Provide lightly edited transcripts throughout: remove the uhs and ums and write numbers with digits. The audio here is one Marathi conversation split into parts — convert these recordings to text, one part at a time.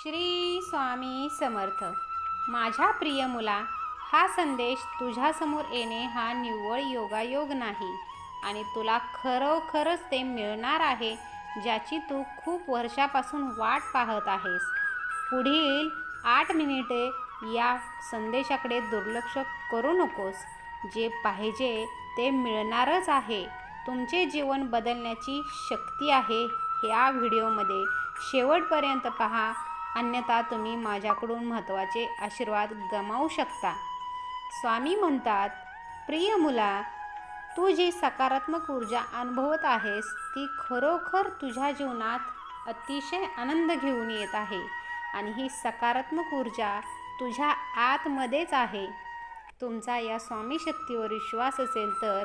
श्री स्वामी समर्थ. माझ्या प्रिय मुला, हा संदेश तुझ्यासमोर येणे हा निव्वळ योगायोग नाही आणि तुला खरोखरच ते मिळणार आहे ज्याची तू खूप वर्षापासून वाट पाहत आहेस. पुढील 8 मिनिटे या संदेशाकडे दुर्लक्ष करू नकोस. जे पाहिजे ते मिळणारच आहे. तुमचे जीवन बदलण्याची शक्ती आहे. या व्हिडिओमध्ये शेवटपर्यंत पहा, अन्यथा तुम्ही माझ्याकडून महत्त्वाचे आशीर्वाद गमावू शकता. स्वामी म्हणतात, प्रिय मुला, तू जी सकारात्मक ऊर्जा अनुभवत आहेस ती खरोखर तुझ्या जीवनात अतिशय आनंद घेऊन येत आहे आणि ही सकारात्मक ऊर्जा तुझ्या आतमध्येच आहे. तुमचा या स्वामी शक्तीवर विश्वास असेल तर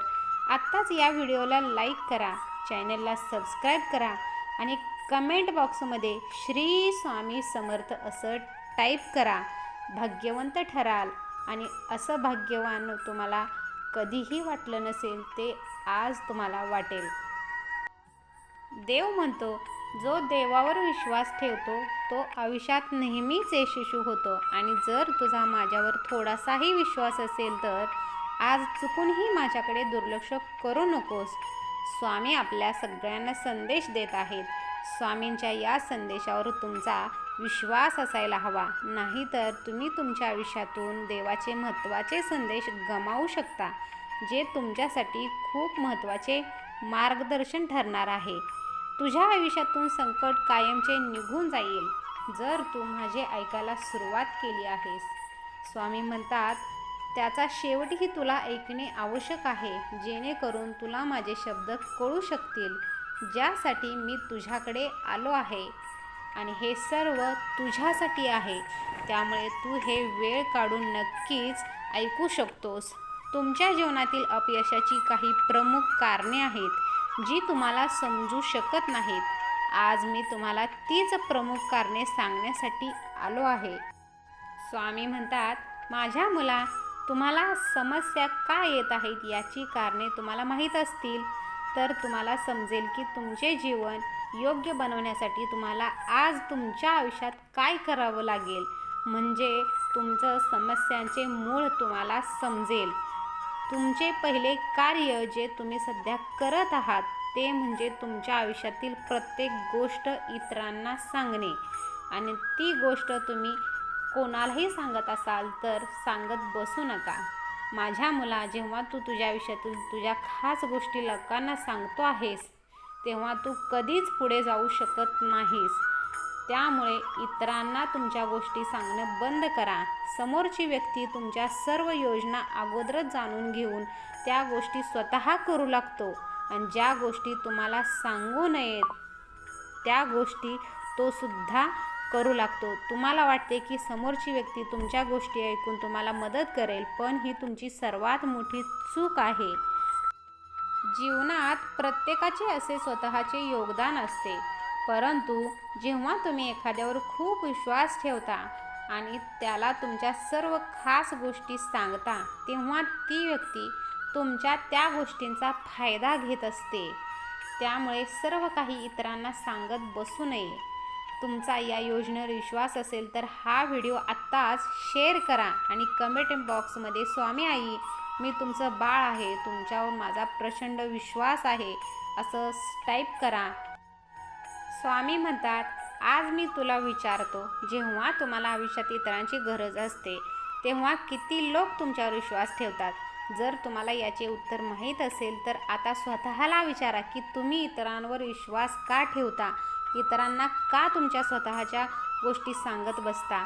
आत्ताच या व्हिडिओला लाईक करा, चॅनलला सबस्क्राईब करा आणि कमेंट बॉक्समध्ये श्री स्वामी समर्थ असं टाईप करा. भाग्यवंत ठराल आणि असं भाग्यवान तुम्हाला कधीही वाटलं नसेल ते आज तुम्हाला वाटेल. देव म्हणतो, जो देवावर विश्वास ठेवतो तो आयुष्यात नेहमीच यशस्वी होतो आणि जर तुझा माझ्यावर थोडासाही विश्वास असेल तर आज चुकूनही माझ्याकडे दुर्लक्ष करू नकोस. स्वामी आपल्या सगळ्यांना संदेश देत आहेत. स्वामींच्या या संदेशावर तुमचा विश्वास असायला हवा, नाहीतर तुम्ही तुमच्या आयुष्यातून देवाचे महत्त्वाचे संदेश गमावू शकता, जे तुमच्यासाठी खूप महत्त्वाचे मार्गदर्शन ठरणार आहे. तुझ्या आयुष्यातून संकट कायमचे निघून जाईल जर तू माझे ऐकायला सुरुवात केली आहेस. स्वामी म्हणतात, त्याचा शेवटही तुला ऐकणे आवश्यक आहे, जेणेकरून तुला माझे शब्द कळू शकतील, ज्यासाठी मी तुझ्याकडे आलो आहे आणि हे सर्व तुझ्यासाठी आहे. त्यामुळे तू हे वेळ काढून नक्कीच ऐकू शकतोस. तुमच्या जीवनातील अपयशाची काही प्रमुख कारणे आहेत जी तुम्हाला समजू शकत नाहीत. आज मी तुम्हाला तीच प्रमुख कारणे सांगण्यासाठी आलो आहे. स्वामी म्हणतात, माझ्या मुला, तुम्हाला समस्या का येत आहेत याची कारणे तुम्हाला माहीत असतील तर तुम्हाला समजेल की तुमचे जीवन योग्य बनवण्यासाठी तुम्हाला आज तुमच्या आयुष्यात काय करावं लागेल. म्हणजे तुमचं समस्यांचे मूळ तुम्हाला समजेल. तुमचे पहिले कार्य जे तुम्ही सध्या करत आहात ते म्हणजे तुमच्या आयुष्यातील प्रत्येक गोष्ट इतरांना सांगणे आणि ती गोष्ट तुम्ही कोणालाही सांगत असाल तर सांगत बसू नका. माझ्या मुला, जेव्हा तू तुझ्या आयुष्यातील तुझ्या खास गोष्टी लोकांना सांगतो आहेस तेव्हा तू कधीच पुढे जाऊ शकत नाहीस. त्यामुळे इतरांना तुमच्या गोष्टी सांगणं बंद करा. समोरची व्यक्ती तुमच्या सर्व योजना अगोदरच जाणून घेऊन त्या गोष्टी स्वतः करू लागतो आणि ज्या गोष्टी तुम्हाला सांगू नयेत त्या गोष्टी तो सुद्धा करू लागतो. तुम्हाला वाटते की समोरची व्यक्ती तुमच्या गोष्टी ऐकून तुम्हाला मदत करेल, पण ही तुमची सर्वात मोठी चूक आहे. जीवनात प्रत्येकाचे असे स्वतःचे योगदान असते, परंतु जेव्हा तुम्ही एखाद्यावर खूप विश्वास ठेवता आणि त्याला तुमच्या सर्व खास गोष्टी सांगता तेव्हा ती व्यक्ती तुमच्या त्या गोष्टींचा फायदा घेत असते. त्यामुळे सर्व काही इतरांना सांगत बसू नये. तुमचा या योजनेवर विश्वास असेल तर हा व्हिडिओ आत्ताच शेअर करा आणि कमेंट बॉक्समध्ये स्वामी आई, मी तुमचं बाळ आहे, तुमच्यावर माझा प्रचंड विश्वास आहे असं टाईप करा. स्वामी म्हणतात, आज मी तुला विचारतो, जेव्हा तुम्हाला आयुष्यात इतरांची गरज असते तेव्हा किती लोक तुमच्यावर विश्वास ठेवतात? जर तुम्हाला याचे उत्तर माहीत असेल तर आता स्वतःला विचारा की तुम्ही इतरांवर विश्वास का ठेवता? इतरांना का तुमच्या स्वतःच्या गोष्टी सांगत बसता?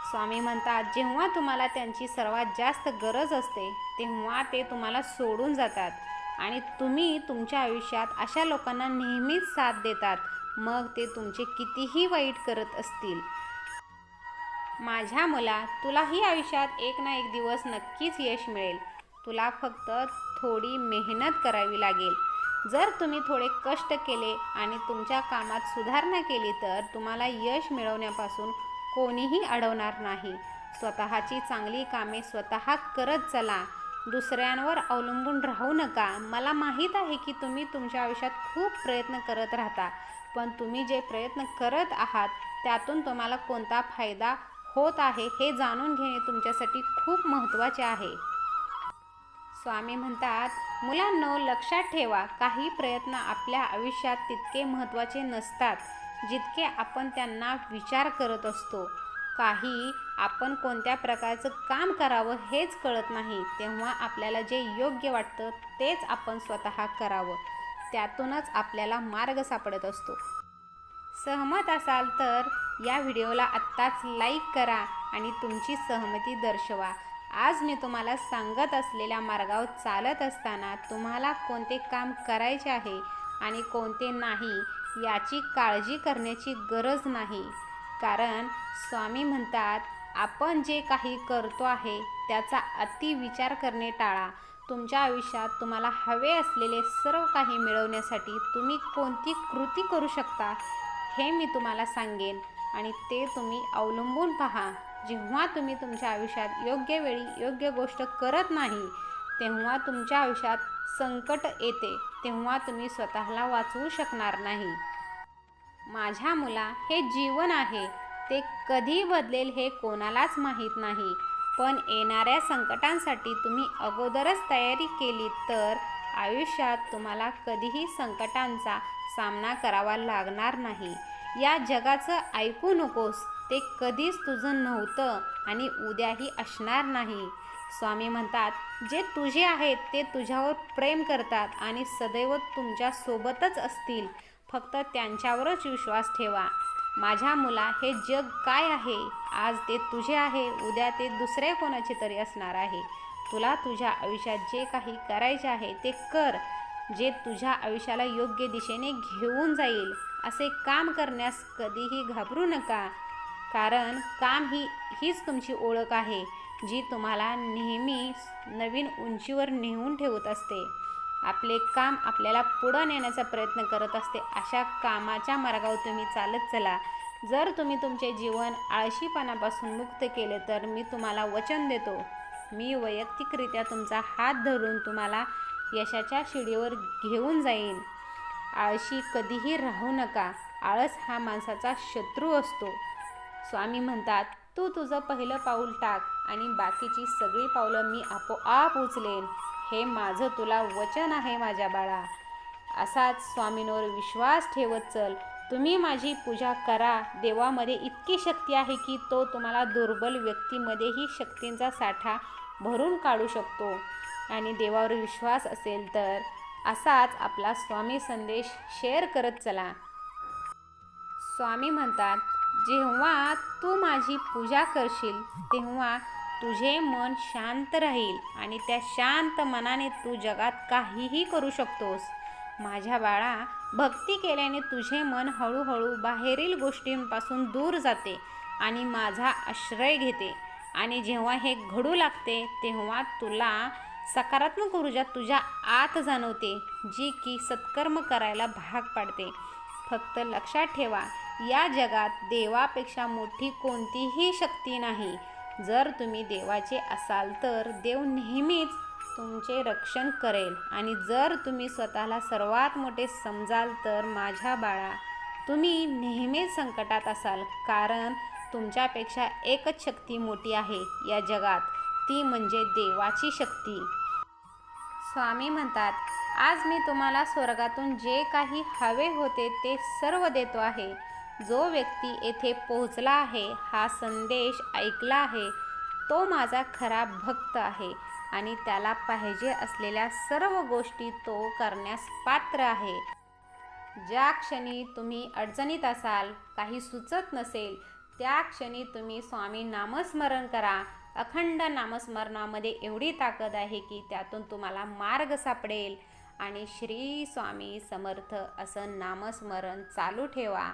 स्वामी म्हणतात, जेव्हा तुम्हाला त्यांची सर्वात जास्त गरज असते तेव्हा ते तुम्हाला सोडून जातात आणि तुम्ही तुमच्या आयुष्यात अशा लोकांना नेहमीच साथ देतात, मग ते तुमचे कितीही वाईट करत असतील. माझ्या मुला, तुलाही आयुष्यात एक ना एक दिवस नक्कीच यश मिळेल. तुला फक्त थोडी मेहनत करावी लागेल. जर तुम्ही थोडे कष्ट केले आणि तुमच्या कामात सुधारणा केली तर तुम्हाला यश मिळवण्यापासून कोणीही अडवणार नाही. स्वतःची चांगली कामे स्वतः करत चला. दुसऱ्यांवर अवलंबून राहू नका. मला माहीत आहे की तुम्ही तुमच्या आयुष्यात खूप प्रयत्न करत राहता, पण तुम्ही जे प्रयत्न करत आहात त्यातून तुम्हाला कोणता फायदा होत आहे हे जाणून घेणे तुमच्यासाठी खूप महत्त्वाचे आहे. स्वामी म्हणतात, मुलांनो, लक्षात ठेवा, काही प्रयत्न आपल्या आयुष्यात तितके महत्त्वाचे नसतात जितके आपण त्यांना विचार करत असतो. काही आपण कोणत्या प्रकारचं काम करावं हेच कळत नाही, तेव्हा आपल्याला जे योग्य वाटतं तेच आपण स्वतः करावं. त्यातूनच आपल्याला मार्ग सापडत असतो. सहमत असाल तर या व्हिडिओला आत्ताच लाईक करा आणि तुमची सहमती दर्शवा. आज मी तुम्हाला सांगत असलेल्या मार्गावर चालत असताना तुम्हाला कोणते काम करायचे आहे आणि कोणते नाही याची काळजी करण्याची गरज नाही. कारण स्वामी म्हणतात, आपण जे काही करतो आहे त्याचा अति विचार करणे टाळा. तुमच्या आयुष्यात तुम्हाला हवे असलेले सर्व काही मिळवण्यासाठी तुम्ही कोणती कृती करू शकता हे मी तुम्हाला सांगेन आणि ते तुम्ही अवलंबून पहा. जेव्हा तुम्ही तुमच्या आयुष्यात योग्य वेळी योग्य गोष्ट करत नाही तेव्हा तुमच्या आयुष्यात संकट येते, तेव्हा तुम्ही स्वतःला वाचवू शकणार नाही. माझ्या मुला, हे जीवन आहे, ते कधी बदलेल हे कोणालाच माहीत नाही. पण येणाऱ्या संकटांसाठी तुम्ही अगोदरच तयारी केली तर आयुष्यात तुम्हाला कधीही संकटांचा सामना करावा लागणार नाही. या जगाचं ऐकू नकोस, ते कधीच तुझं नव्हतं आणि उद्याही असणार नाही. स्वामी म्हणतात, जे तुझे आहेत ते तुझ्यावर प्रेम करतात आणि सदैव तुमच्या सोबतच असतील. फक्त त्यांच्यावरच विश्वास ठेवा. माझ्या मुला, हे जग काय आहे? आज ते तुझे आहे, उद्या ते दुसरे कोणाचे तरी असणार आहे. तुला तुझ्या आयुष्यात जे काही करायचे आहे ते कर, जे तुझ्या आयुष्याला योग्य दिशेने घेऊन जाईल. असे काम करण्यास कधीही घाबरू नका, कारण काम हीच तुमची ओळख आहे, जी तुम्हाला नेहमी नवीन उंचीवर नेऊन ठेवत असते. आपले काम आपल्याला पुढं नेण्याचा प्रयत्न करत असते. अशा कामाच्या मार्गावर तुम्ही चालत चला. जर तुम्ही तुमचे जीवन आळशीपणापासून मुक्त केले तर मी तुम्हाला वचन देतो, मी वैयक्तिकरित्या तुमचा हात धरून तुम्हाला यशाच्या शिडीवर घेऊन जाईन. आळशी कधीही राहू नका. आळस हा माणसाचा शत्रू असतो. स्वामी म्हणतात, तू तुझं पहिलं पाऊल टाक आणि बाकीची सगळी पावलं मी आपोआप उचलेन. हे माझं तुला वचन आहे माझ्या बाळा. असाच स्वामींवर विश्वास ठेवत चल. तुम्ही माझी पूजा करा. देवामध्ये इतकी शक्ती आहे की तो तुम्हाला दुर्बल व्यक्तीमध्येही शक्तींचा साठा भरून काढू शकतो. आणि देवावर विश्वास असेल तर असाच आपला स्वामी संदेश शेअर करत चला. स्वामी म्हणतात, जेव्हा तू माझी पूजा करशील तेव्हा तुझे मन शांत राहील आणि त्या शांत मनाने तू जगात काहीही करू शकतोस. माझ्या बाळा, भक्ती केल्याने तुझे मन हळूहळू बाहेरील गोष्टींपासून दूर जाते आणि माझा आश्रय घेते. आणि जेव्हा हे घडू लागते तेव्हा तुला सकारात्मक ऊर्जा तुझ्या आत जाणवते, जी की सत्कर्म करायला भाग पाडते. फक्त लक्षात ठेवा, या जगात देवापेक्षा मोठी कोणतीही शक्ती नाही. जर तुम्ही देवाचे असाल तर देव नेहमीच तुमचे रक्षण करेल आणि जर तुम्ही स्वतःला सर्वात मोठे समजाल तर माझ्या बाळा, तुम्ही नेहमीच संकटात असाल, कारण तुमच्यापेक्षा एकच शक्ती मोठी आहे या जगात, ती म्हणजे देवाची शक्ती. स्वामी म्हणतात, आज मी तुम्हाला स्वर्गातून जे काही हवे होते ते सर्व देतो आहे. जो व्यक्ती येथे पोहोचला आहे, हा संदेश ऐकला आहे, तो माझा खरा भक्त आहे आणि त्याला पाहिजे असलेल्या सर्व गोष्टी तो करण्यास पात्र आहे. ज्या क्षणी तुम्ही अडचणीत असाल, काही सुचत नसेल, त्या क्षणी तुम्ही स्वामी नामस्मरण करा. अखंड नामस्मरणामध्ये एवढी ताकद आहे की त्यातून तुम्हाला मार्ग सापडेल. आणि श्री स्वामी समर्थ असं नामस्मरण चालू ठेवा.